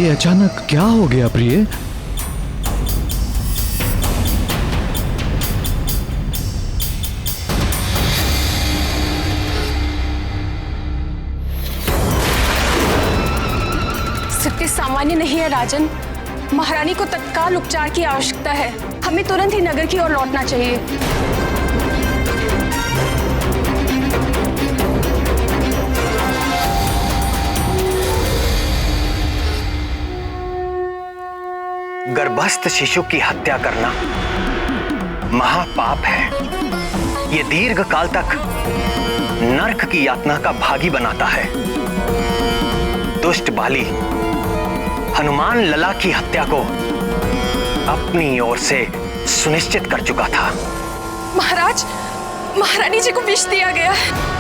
ये अचानक क्या हो गया प्रिय? स्थिति सामान्य नहीं है राजन। महारानी को तत्काल उपचार की आवश्यकता है। हमें तुरंत ही नगर की ओर लौटना चाहिए। गर्भस्थ शिशु की हत्या करना महापाप है। ये दीर्घ काल तक नरक की यातना का भागी बनाता है। दुष्ट बाली हनुमान लला की हत्या को अपनी ओर से सुनिश्चित कर चुका था। महाराज, महारानी जी को विष दिया गया है।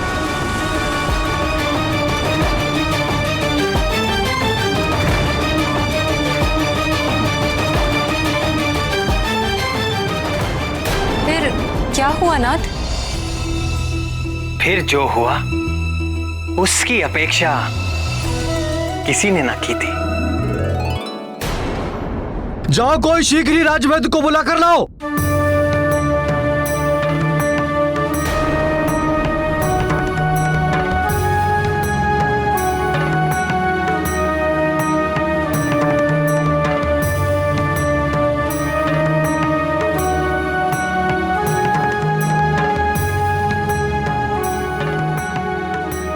फिर क्या हुआ नाथ? फिर जो हुआ उसकी अपेक्षा किसी ने ना की थी। जाओ, कोई शीघ्र ही राजवैद्य को बुला कर लाओ।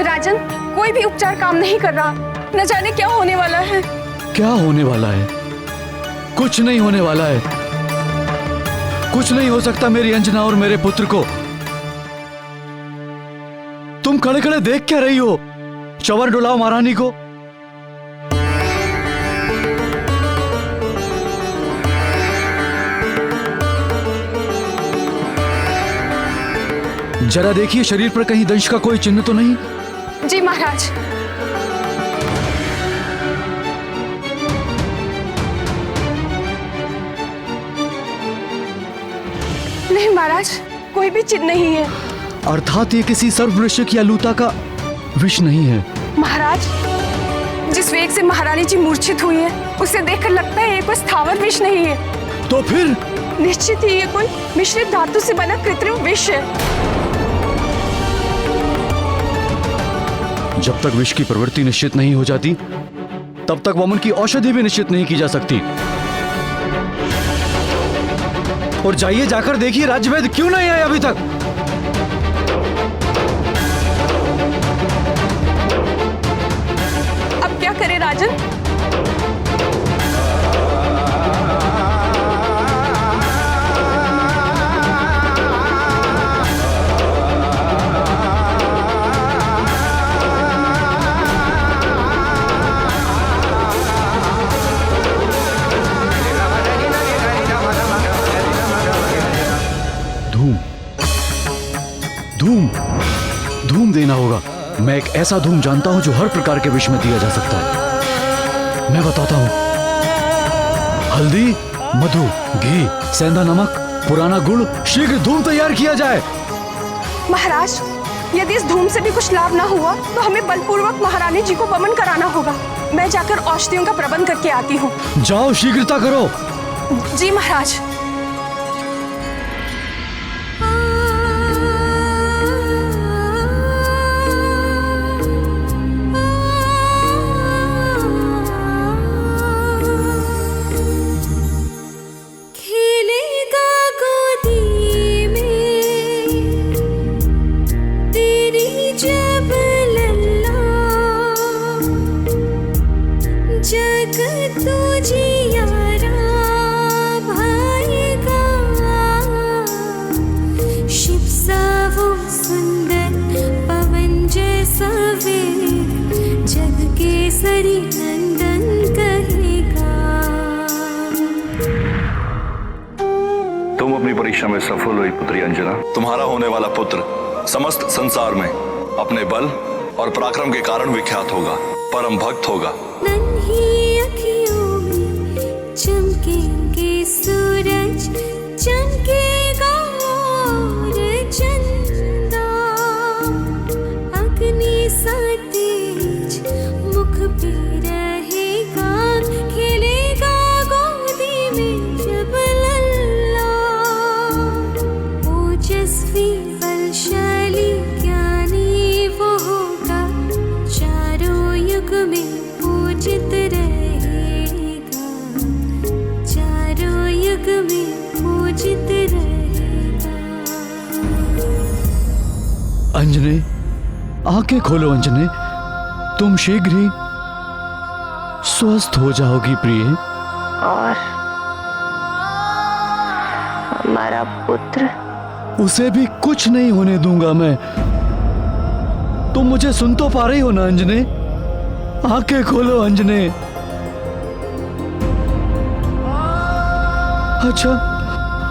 राजन, कोई भी उपचार काम नहीं कर रहा। न जाने क्या होने वाला है। क्या होने वाला है? कुछ नहीं होने वाला है। कुछ नहीं हो सकता मेरी अंजना और मेरे पुत्र को। तुम खड़े खड़े देख क्या रही हो? चवर डुलाओ महारानी को। जरा देखिए शरीर पर कहीं दंश का कोई चिन्ह तो नहीं? जी महाराज। नहीं महाराज, कोई भी चिन्ह नहीं है। अर्थात ये किसी सर्ववृश्चिक या लूता का विष नहीं है। महाराज, जिस वेग से महारानी जी मूर्छित हुई है उसे देखकर लगता है ये कोई स्थावर विष नहीं है। तो फिर? निश्चित ही ये कोई मिश्रित धातु से बना कृत्रिम विष है। जब तक विष की प्रवृत्ति निश्चित नहीं हो जाती तब तक वमन की औषधि भी निश्चित नहीं की जा सकती। और जाइए, जाकर देखिए राजवैद्य क्यों नहीं आए अभी तक। अब क्या करे राजन? धूम धूम देना होगा। मैं एक ऐसा धूम जानता हूं जो हर प्रकार के विष में दिया जा सकता है। मैं बताता हूं। हल्दी, मधु, घी, सेंधा नमक, पुराना गुड़, शीघ्र धूम तैयार किया जाए। महाराज, यदि इस धूम से भी कुछ लाभ ना हुआ तो हमें बलपूर्वक महारानी जी को वमन कराना होगा। मैं जाकर औषधियों का प्रबंध करके आती हूँ। जाओ, शीघ्रता करो। जी महाराज। तुम अपनी परीक्षा में सफल हुई पुत्री अंजना। तुम्हारा होने वाला पुत्र समस्त संसार में अपने बल और पराक्रम के कारण विख्यात होगा, परम भक्त होगा। नन्ही अखियों में चमकेंगे सूरज, चमकेगा और चंदा, अग्नि सा तेज मुख पे रहेगा अंजने, आंखें खोलो अंजने, तुम शीघ्र ही स्वस्थ हो जाओगी प्रिय। और हमारा पुत्र? उसे भी कुछ नहीं होने दूंगा मैं। तुम मुझे सुन तो पा रही हो ना अंजने? आंखें खोलो अंजने।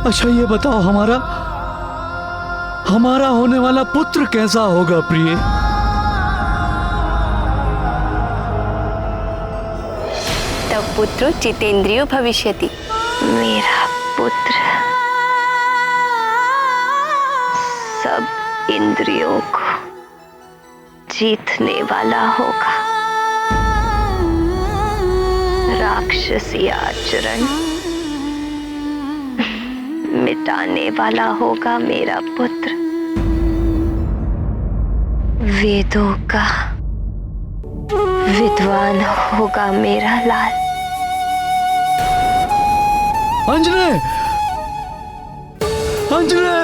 अच्छा ये बताओ, हमारा होने वाला पुत्र कैसा होगा प्रिय? तब पुत्र जितेंद्रियो भविष्यति। मेरा पुत्र सब इंद्रियों को जीतने वाला होगा। राक्षसी आचरण मिटाने वाला होगा मेरा पुत्र। वेदों का विद्वान होगा मेरा लाल। अंजने, अंजने!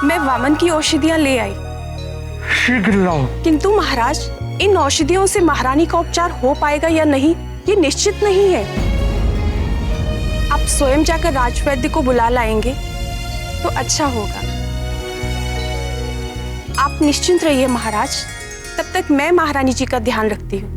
मैं वामन की औषधियां ले आई। शीघ्र लाओ। किंतु महाराज, इन औषधियों से महारानी का उपचार हो पाएगा या नहीं, ये निश्चित नहीं है। आप स्वयं जाकर राजवैद्य को बुला लाएंगे तो अच्छा होगा। आप निश्चिंत रहिए महाराज, तब तक मैं महारानी जी का ध्यान रखती हूँ।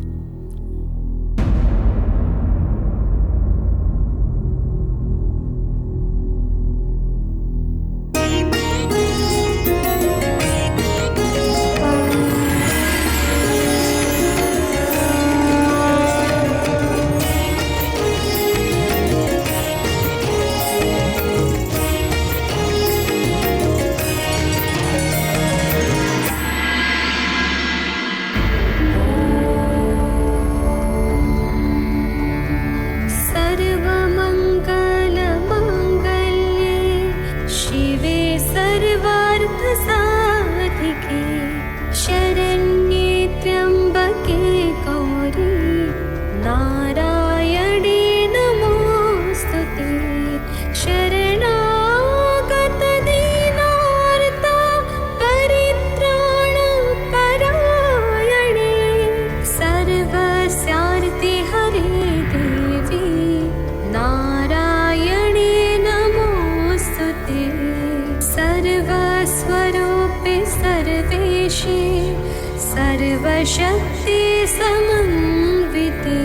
सर्वशक्ति समन्विते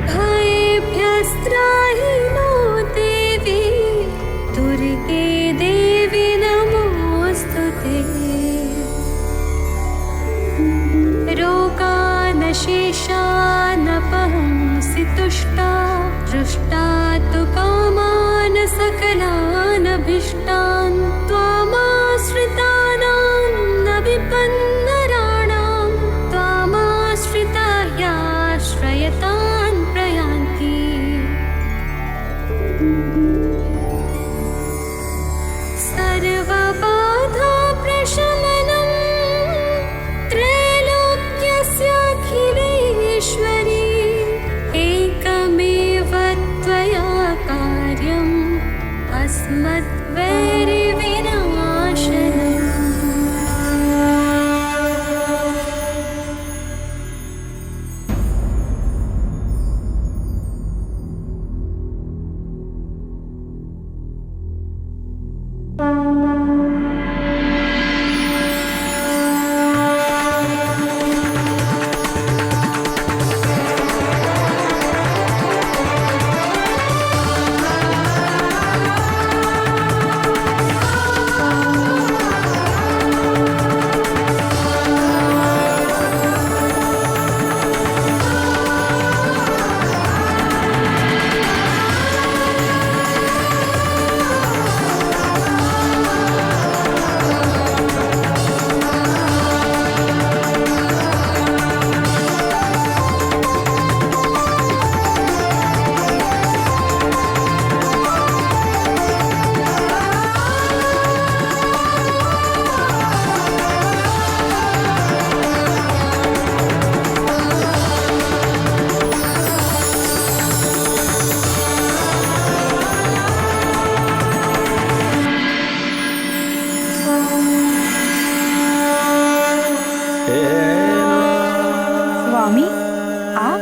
भयेभ्यस्त्राहि नो देवी दुर्गे देवी नमोस्तुते। रोगानशेषानपहंसि तुष्टा दृष्टा तु कामान् सकलान् अभीष्टान् त्वामाश्रितानां न विपन्नराणां त्वामाश्रिता ह्याश्रयतान् प्रयान्ति। सर्वबाधा प्रशमनं अस्मद्वैरिविनाशनम्। स्वामी, आप?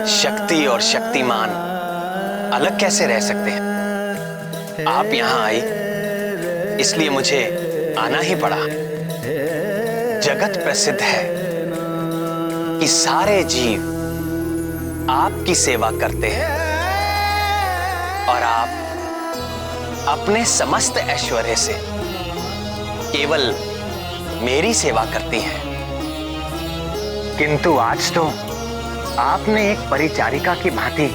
शक्ति और शक्तिमान अलग कैसे रह सकते हैं? आप यहां आई इसलिए मुझे आना ही पड़ा। जगत प्रसिद्ध है कि सारे जीव आपकी सेवा करते हैं और आप अपने समस्त ऐश्वर्य से केवल मेरी सेवा करती हैं। किंतु आज तो आपने एक परिचारिका की भांति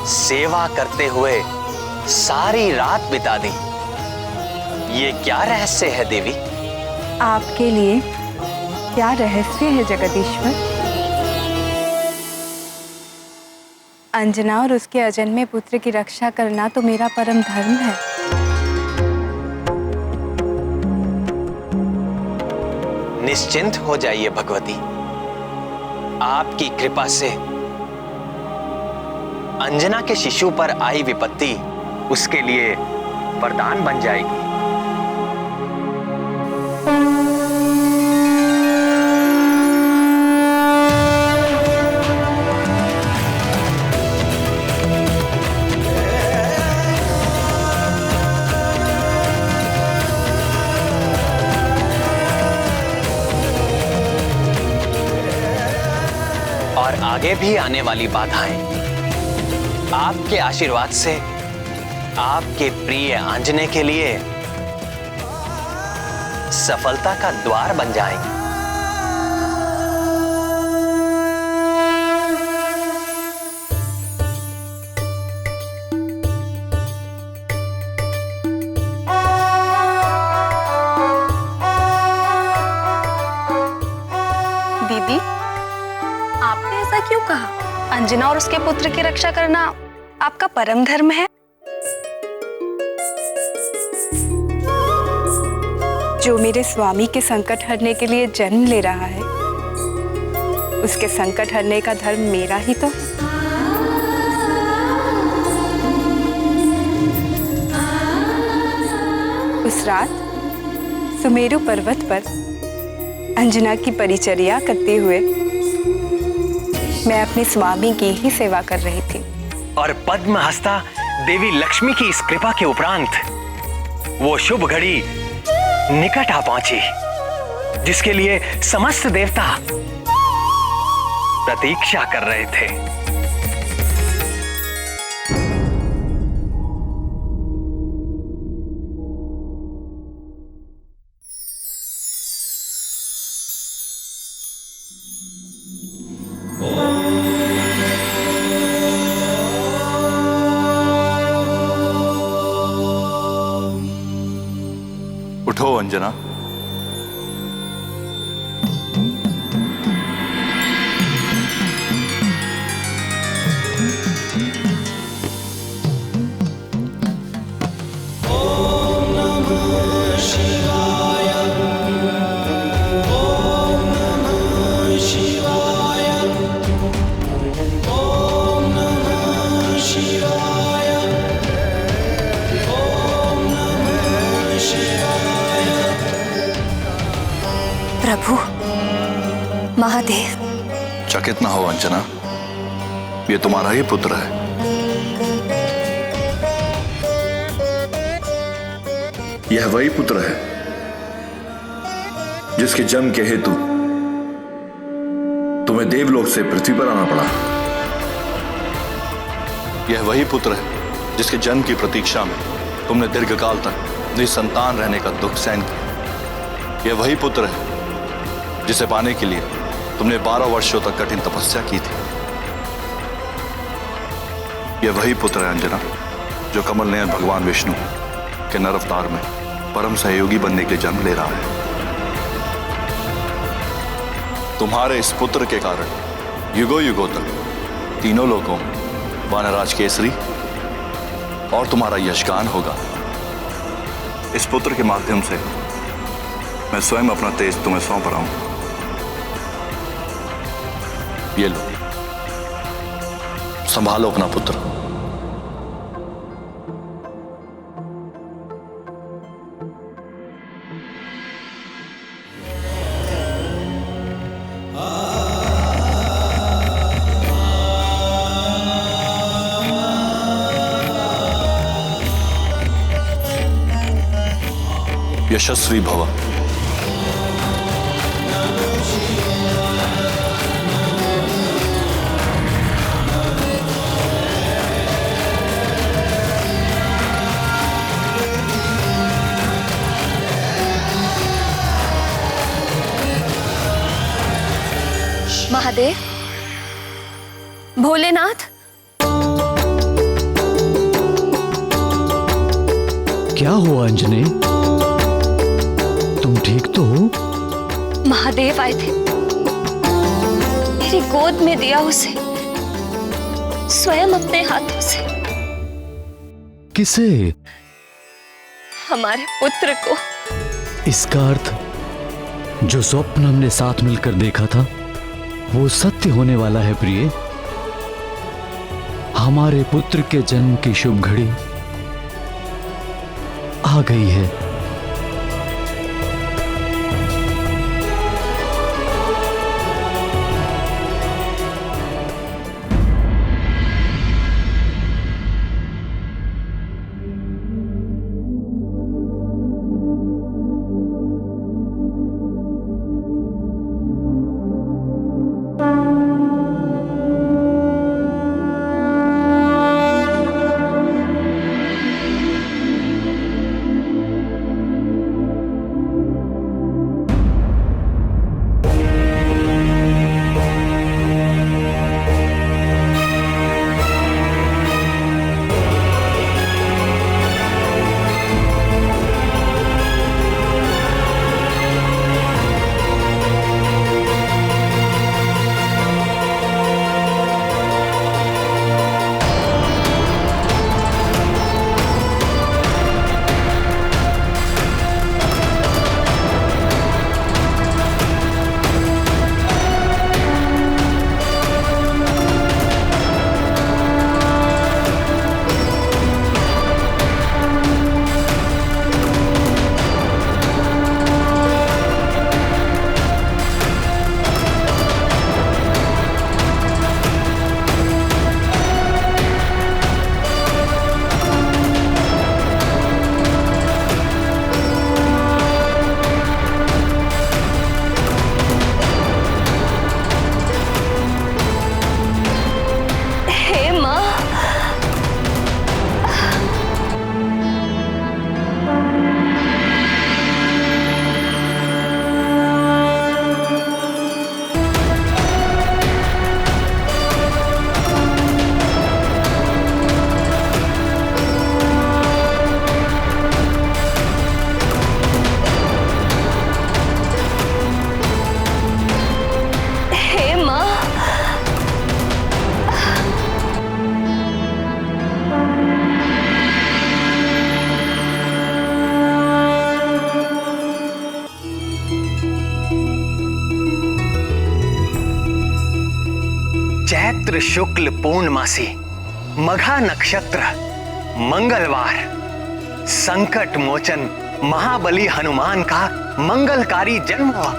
सेवा करते हुए सारी रात बिता दी। ये क्या रहस्य है देवी? आपके लिए क्या रहस्य है जगदीश्वर? अंजना और उसके अजन्मे पुत्र की रक्षा करना तो मेरा परम धर्म है। निश्चिंत हो जाइए भगवती, आपकी कृपा से अंजना के शिशु पर आई विपत्ति उसके लिए वरदान बन जाएगी। और आगे भी आने वाली बाधाएं आपके आशीर्वाद से आपके प्रिय आंजने के लिए सफलता का द्वार बन जाएंगे। दीदी, आपने ऐसा क्यों कहा? अंजना और उसके पुत्र की रक्षा करना आपका परम धर्म है। जो मेरे स्वामी के संकट हरने के लिए जन्म ले रहा है, उसके संकट हरने का धर्म मेरा ही तो है। उस रात सुमेरु पर्वत पर अंजना की परिचर्या करते हुए मैं अपने स्वामी की ही सेवा कर रही थी। और पद्म हस्ता देवी लक्ष्मी की इस कृपा के उपरांत वो शुभ घड़ी निकट आ पहुंची जिसके लिए समस्त देवता प्रतीक्षा कर रहे थे। उठो अंजना। चकित ना हो अंजना, ये तुम्हारा ही पुत्र है। यह वही पुत्र है जिसके जन्म के हेतु तुम्हें देवलोक से पृथ्वी पर आना पड़ा। यह वही पुत्र है जिसके जन्म की प्रतीक्षा में तुमने दीर्घकाल तक निसंतान रहने का दुख सहन किया। यह वही पुत्र है जिसे पाने के लिए तुमने 12 वर्षों तक कठिन तपस्या की थी। यह वही पुत्र है अंजना जो कमल नयन भगवान विष्णु के नर अवतार में परम सहयोगी बनने के लिए जन्म ले रहा है। तुम्हारे इस पुत्र के कारण युगों युगों तक तीनों लोगों वानराज केसरी और तुम्हारा यशगान होगा। इस पुत्र के माध्यम से मैं स्वयं अपना तेज तुम्हें सौंप रहा हूं। ये लो, संभालो अपना पुत्र। यशस्वी भव। महादेव, भोलेनाथ, क्या हुआ अंजने? तुम ठीक तो हो? महादेव आए थे, मेरी गोद में दिया उसे स्वयं अपने हाथों से। किसे? हमारे पुत्र को। इसका अर्थ जो स्वप्न हमने साथ मिलकर देखा था वो सत्य होने वाला है प्रिय। हमारे पुत्र के जन्म की शुभ घड़ी आ गई है। चैत्र शुक्ल पूर्णमासी मघा नक्षत्र मंगलवार संकट मोचन महाबली हनुमान का मंगलकारी जन्म हुआ।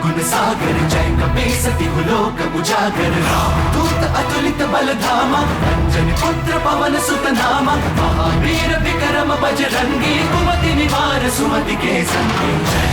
गुण सागर जय कपे सति लोक उजागर रामदूत अतुलित बल धामा अंजनी पुत्र पवन सुत नामा महावीर विक्रम बजरंगी कुमति निवार सुमति के संगी जय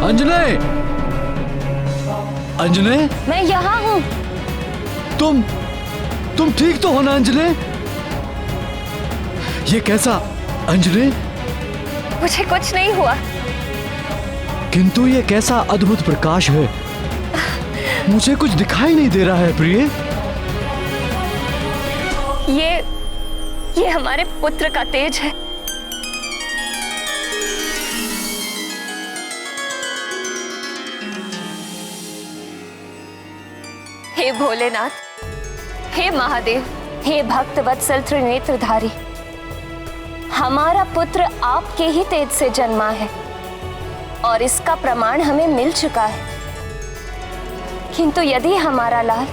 अंजने, अंजने, मैं यहाँ हूँ। तुम ठीक तो हो ना अंजने? ये कैसा अंजने? मुझे कुछ नहीं हुआ। किंतु ये कैसा अद्भुत प्रकाश है, मुझे कुछ दिखाई नहीं दे रहा है प्रिय। ये हमारे पुत्र का तेज है। हे भोलेनाथ, हे महादेव, हे भक्त वत्सल त्रिनेत्रधारी, हमारा पुत्र आपके ही तेज से जन्मा है और इसका प्रमाण हमें मिल चुका है। किंतु यदि हमारा लाल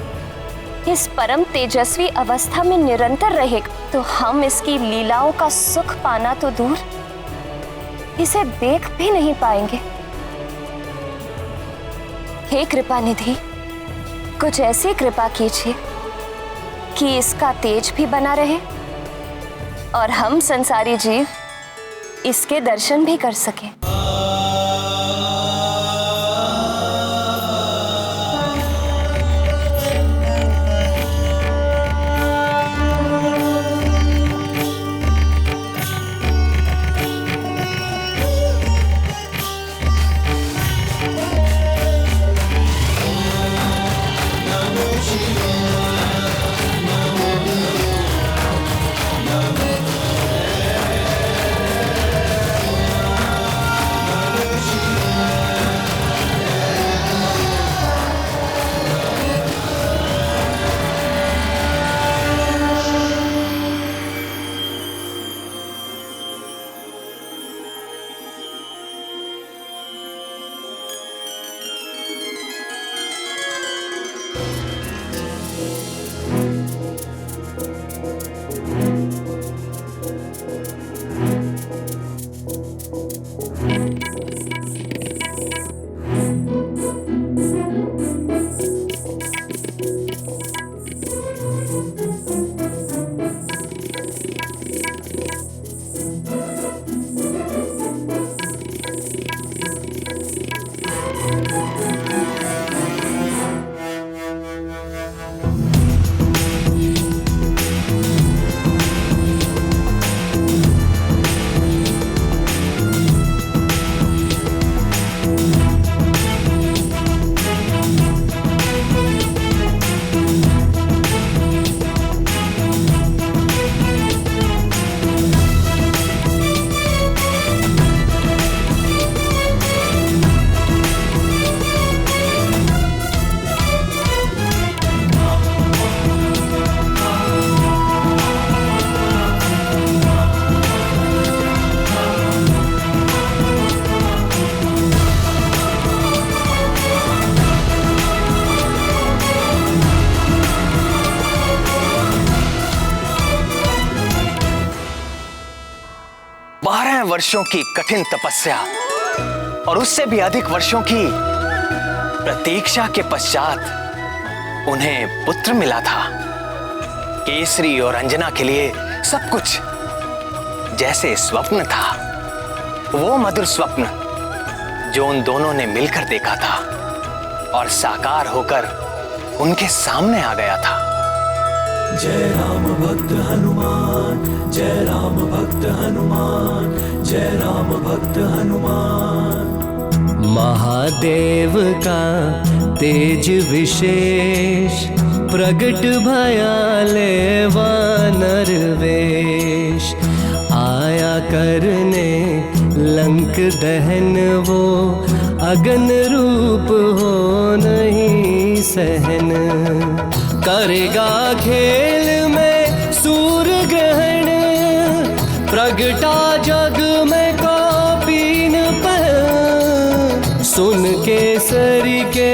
इस परम तेजस्वी अवस्था में निरंतर रहेगा तो हम इसकी लीलाओं का सुख पाना तो दूर, इसे देख भी नहीं पाएंगे। हे कृपा निधि, कुछ ऐसी कृपा कीजिए कि इसका तेज भी बना रहे और हम संसारी जीव इसके दर्शन भी कर सकें। 6 वर्षों की कठिन तपस्या और उससे भी अधिक वर्षों की प्रतीक्षा के पश्चात उन्हें पुत्र मिला था। केसरी और अंजना के लिए सब कुछ जैसे स्वप्न था, वो मधुर स्वप्न जो उन दोनों ने मिलकर देखा था और साकार होकर उनके सामने आ गया था। जय राम भक्त हनुमान, जय राम भक्त हनुमान, जय राम भक्त हनुमान। महादेव का तेज विशेष, प्रगट भयाले वानर वेश। आया करने लंक दहन वो, अगन रूप हो नहीं सहन। करेगा खेल में सूर्य ग्रहण, प्रगटा जग में कौपीन पर। सुन केसरी के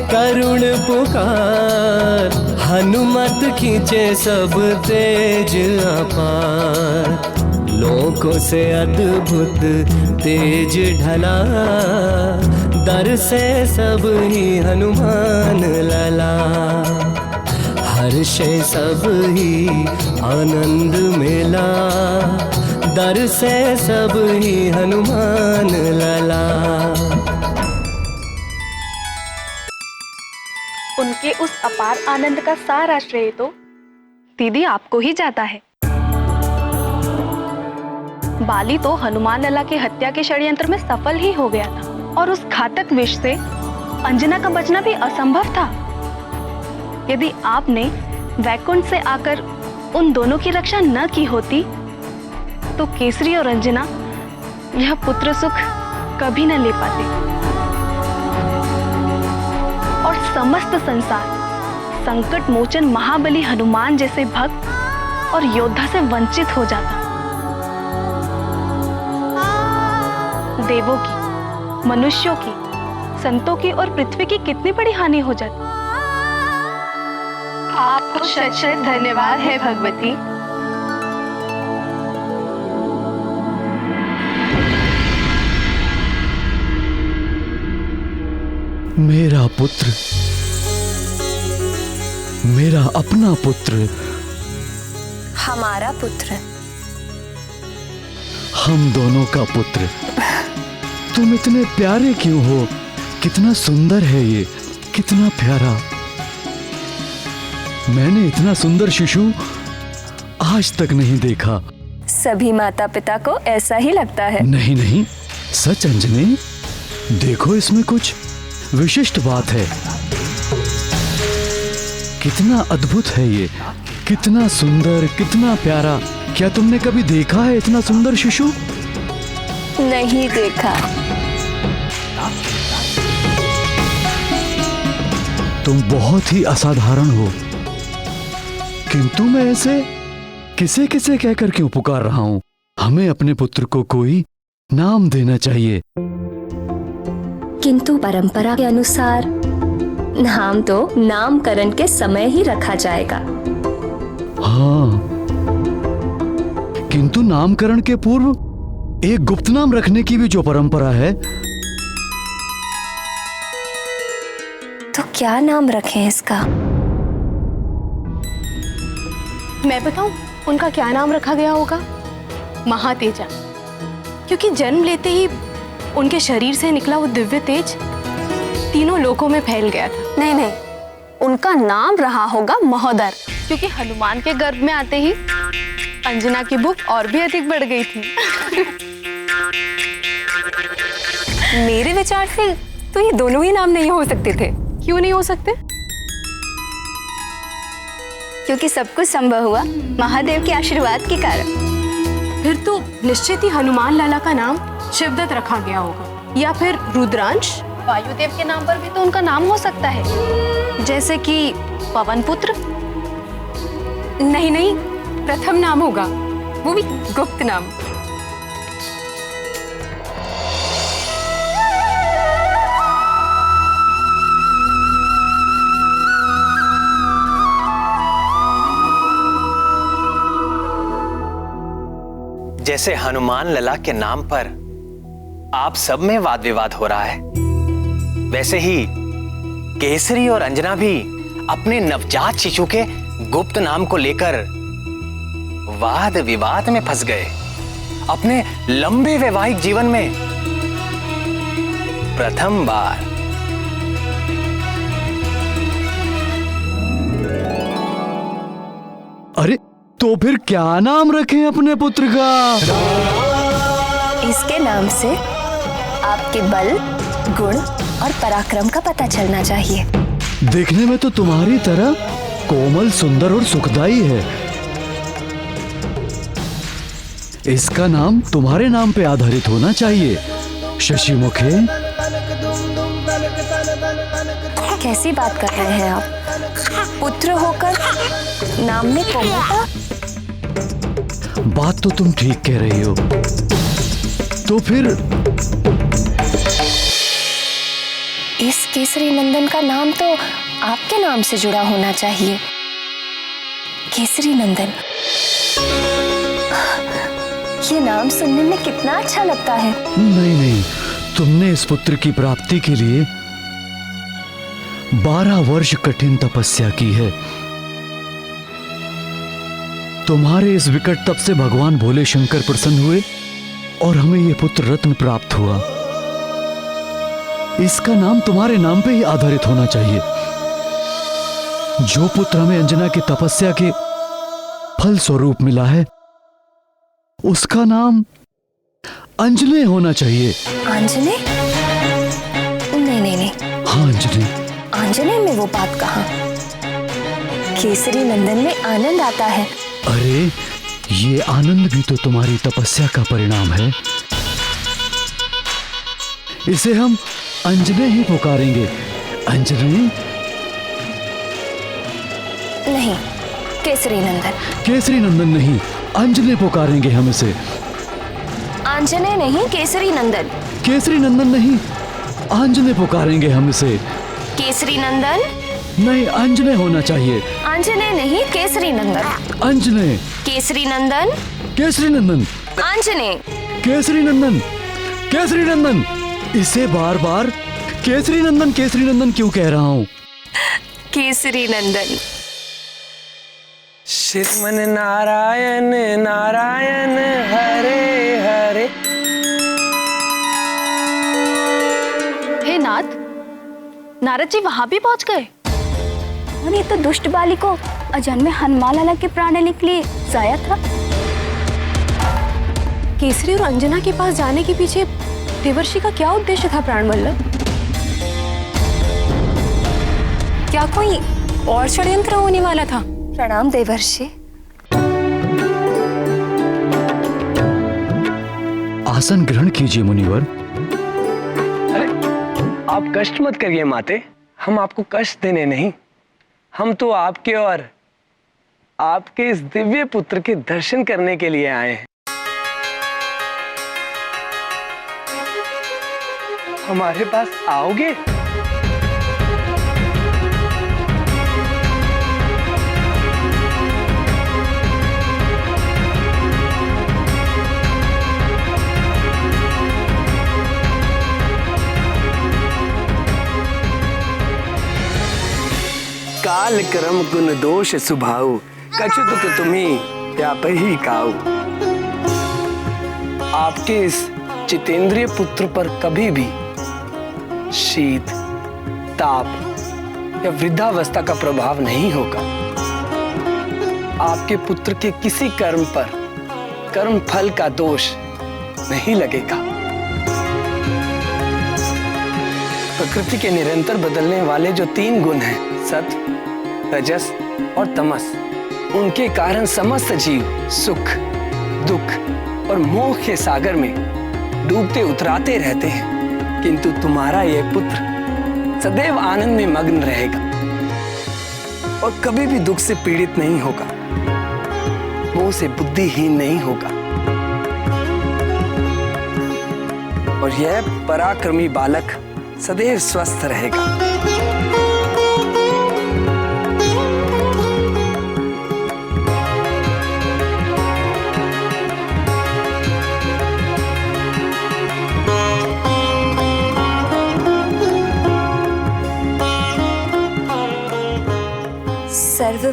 करुण पुकार, हनुमत खींचे सब तेज अपार। लोकों से अद्भुत तेज ढला, दर से सब ही हनुमान लला। हर्षे सब ही आनंद मिला, दर से सब ही हनुमान लला। उनके उस अपार आनंद का सारा श्रेय तो दीदी आपको ही जाता है। बाली तो हनुमान लला की हत्या के षड्यंत्र में सफल ही हो गया था और उस घातक विष से अंजना का बचना भी असंभव था। यदि आपने वैकुंठ से आकर उन दोनों की रक्षा न की होती तो केसरी और अंजना यह पुत्र सुख कभी न ले पाते और समस्त संसार संकट मोचन महाबली हनुमान जैसे भक्त और योद्धा से वंचित हो जाता। देवों की, मनुष्यों की, संतों की और पृथ्वी की कितनी बड़ी हानि हो जाती। आपको शत शत धन्यवाद है भगवती। मेरा पुत्र, मेरा अपना पुत्र, हमारा पुत्र, हम दोनों का पुत्र। तुम इतने प्यारे क्यों हो? कितना सुंदर है ये, कितना प्यारा। मैंने इतना सुंदर शिशु आज तक नहीं देखा। सभी माता पिता को ऐसा ही लगता है। नहीं नहीं, सच अंजनी, देखो इसमें कुछ विशिष्ट बात है। कितना अद्भुत है ये, कितना सुंदर, कितना प्यारा। क्या तुमने कभी देखा है इतना सुंदर शिशु? नहीं देखा। तुम बहुत ही असाधारण हो, किंतु मैं ऐसे किसे किसे कहकर क्यों पुकार रहा हूं? हमें अपने पुत्र को कोई नाम देना चाहिए। किंतु परंपरा के अनुसार नाम तो नामकरण के समय ही रखा जाएगा। हाँ, किंतु नामकरण के पूर्व एक गुप्त नाम रखने की भी जो परंपरा है। तो क्या नाम रखें इसका? मैं बताऊं उनका क्या नाम रखा गया होगा? महातेजा, क्योंकि जन्म लेते ही उनके शरीर से निकला वो दिव्य तेज तीनों लोकों में फैल गया था। नहीं नहीं, उनका नाम रहा होगा महोदर, क्योंकि हनुमान के गर्भ में आते ही अंजना की भूख और भी अधिक बढ़ गई थी। मेरे विचार से तो ये दोनों ही नाम नहीं हो सकते थे। क्यों नहीं हो सकते? क्योंकि सब कुछ संभव हुआ महादेव के आशीर्वाद के कारण। फिर तो निश्चित ही हनुमान लाला का नाम शिवदत्त रखा गया होगा, या फिर रुद्रांश। वायुदेव के नाम पर भी तो उनका नाम हो सकता है, जैसे कि पवन पुत्र। नहीं नहीं, प्रथम नाम होगा, वो भी गुप्त नाम। जैसे हनुमान लला के नाम पर आप सब में वाद विवाद हो रहा है, वैसे ही केसरी और अंजना भी अपने नवजात शिशु के गुप्त नाम को लेकर वाद विवाद में फंस गए। अपने लंबे वैवाहिक जीवन में प्रथम बार। अरे तो फिर क्या नाम रखें अपने पुत्र का? इसके नाम से आपके बल, गुण और पराक्रम का पता चलना चाहिए। देखने में तो तुम्हारी तरह कोमल, सुंदर और सुखदाई है। इसका नाम तुम्हारे नाम पे आधारित होना चाहिए, शशिमुखे। कैसी बात कर रहे हैं आप? पुत्र होकर नाम में कोमलता? बात तो तुम ठीक कह रही हो। तो फिर इस केसरी नंदन का नाम तो आपके नाम से जुड़ा होना चाहिए, केसरी नंदन। ये नाम सुनने में कितना अच्छा लगता है। नहीं नहीं, तुमने इस पुत्र की प्राप्ति के लिए 12 वर्ष कठिन तपस्या की है। तुम्हारे इस विकट तप से भगवान भोले शंकर प्रसन्न हुए और हमें यह पुत्र रत्न प्राप्त हुआ। इसका नाम तुम्हारे नाम पे ही आधारित होना चाहिए। जो पुत्र हमें अंजना की तपस्या के फल स्वरूप मिला है, उसका नाम अंजने होना चाहिए। अंजने? नहीं नहीं नहीं। हाँ अंजने। अंजने में वो बात कहाँ? केसरी नंदन में आनंद आता है। अरे ये आनंद भी तो तुम्हारी तपस्या का परिणाम है। इसे हम अंजने ही पुकारेंगे। अंजने नहीं, केसरी नंदन। केसरी नंदन नहीं, अंजने पुकारेंगे हम इसे। अंजने नहीं, केसरी नंदन। केसरी नंदन नहीं, अंजने पुकारेंगे हम इसे। केसरी नंदन नहीं, अंजने होना चाहिए। अंजने नहीं, केसरी नंदन। अंजने। केसरी नंदन। केसरी नंदन। अंजने। केसरी नंदन। केसरी नंदन। इसे बार बार केसरी नंदन क्यों कह रहा हूँ? केसरी नंदन। श्रीमन नारायण नारायण हरे हरे। हे नाथ, नारद जी वहां भी पहुंच गए। और ये तो दुष्ट बाली को अजन्मे हनुमान लाला के प्राण लेने के लिए जाया था। केसरी और अंजना के पास जाने के पीछे देवर्षि का क्या उद्देश्य था प्राणवल्लभ? क्या कोई और षड्यंत्र होने वाला था? प्रणाम देवर्षि। आसन ग्रहण कीजिए मुनिवर। आप कष्ट मत करिए माते, हम आपको कष्ट देने नहीं, हम तो आपके और आपके इस दिव्य पुत्र के दर्शन करने के लिए आए हैं। हमारे पास आओगे? काल क्रम गुण दोष सुभाऊ, कछु दुख तुम्हें त्याप ही काऊ। आपके इस जितेंद्रिय पुत्र पर कभी भी शीत, ताप या वृद्धावस्था का प्रभाव नहीं होगा। आपके पुत्र के किसी कर्म पर कर्म फल का दोष नहीं लगेगा। प्रकृति के निरंतर बदलने वाले जो 3 गुण हैं, सत्व, रजस और तमस, उनके कारण समस्त जीव सुख, दुख और मोह के सागर में डूबते उतराते रहते हैं। किंतु तुम्हारा यह पुत्र सदैव आनंद में मग्न रहेगा और कभी भी दुख से पीड़ित नहीं होगा, मोह से बुद्धिहीन नहीं होगा। और यह पराक्रमी बालक सदैव स्वस्थ रहेगा।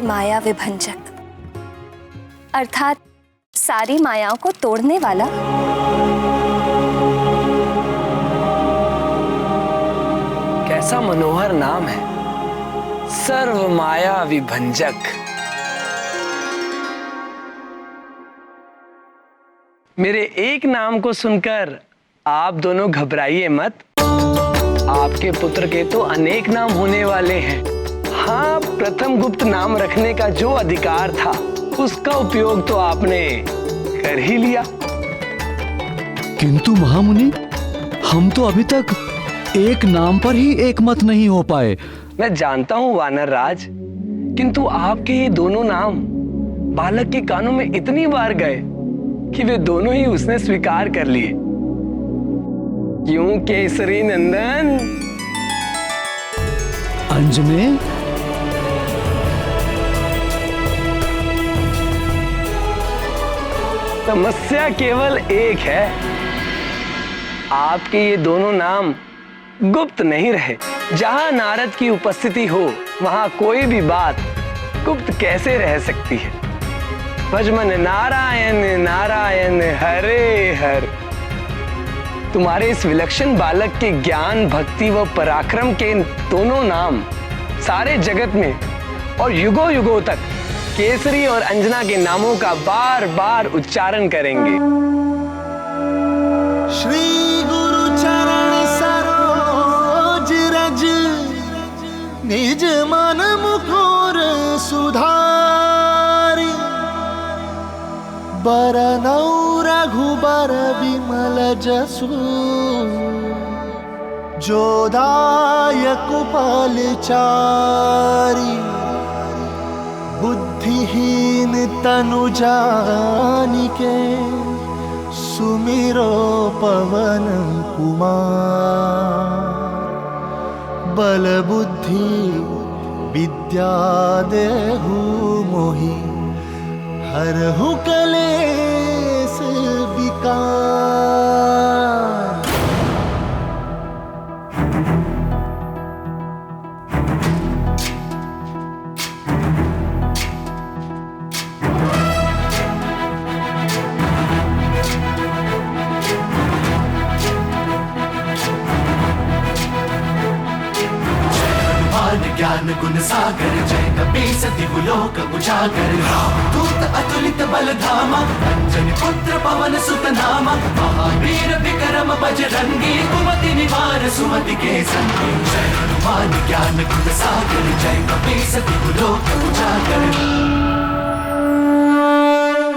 सर्व माया विभंजक, अर्थात सारी मायाओं को तोड़ने वाला। कैसा मनोहर नाम है, सर्व माया विभंजक। मेरे एक नाम को सुनकर आप दोनों घबराइए मत। आपके पुत्र के तो अनेक नाम होने वाले हैं। हाँ, प्रथम गुप्त नाम रखने का जो अधिकार था उसका उपयोग तो आपने कर ही लिया। किंतु महामुनि, हम तो अभी तक एक नाम पर ही एक मत नहीं हो पाए। मैं जानता हूं वानर राज, किंतु आपके ये दोनों नाम बालक के कानों में इतनी बार गए कि वे दोनों ही उसने स्वीकार कर लिए। क्यों केसरी नंदन? अंजने, समस्या केवल एक है, आपके ये दोनों नाम गुप्त नहीं रहे। जहां नारद की उपस्थिति हो वहां कोई भी बात गुप्त कैसे रह सकती है। भजमन नारायण नारायण हरे हर। तुम्हारे इस विलक्षण बालक के ज्ञान, भक्ति व पराक्रम के दोनों नाम सारे जगत में और युगों युगों तक केसरी और अंजना के नामों का बार बार उच्चारण करेंगे। श्री गुरु चरण सरोज रज, निज मन मुकुर सुधारी, बरनौ रघुबर विमल जसु, जो दायक फलचारी, बुद्धिहीन तनु जानिके, सुमिरो पवन कुमार, बल बुद्धि विद्या देहु मोहि, हरहु कलेस विकार। ज्ञान गुण सागर, जय कपीस तिहु लोक उजागर, रामदूत अतुलित बल धामा, अंजनी पुत्र पवन सुत नामा, महावीर विक्रम बजरंगी, कुमति निवार सुमति के संगी। जय हनुमान ज्ञान गुण सागर, जय कपीस तिहु लोक उजागर।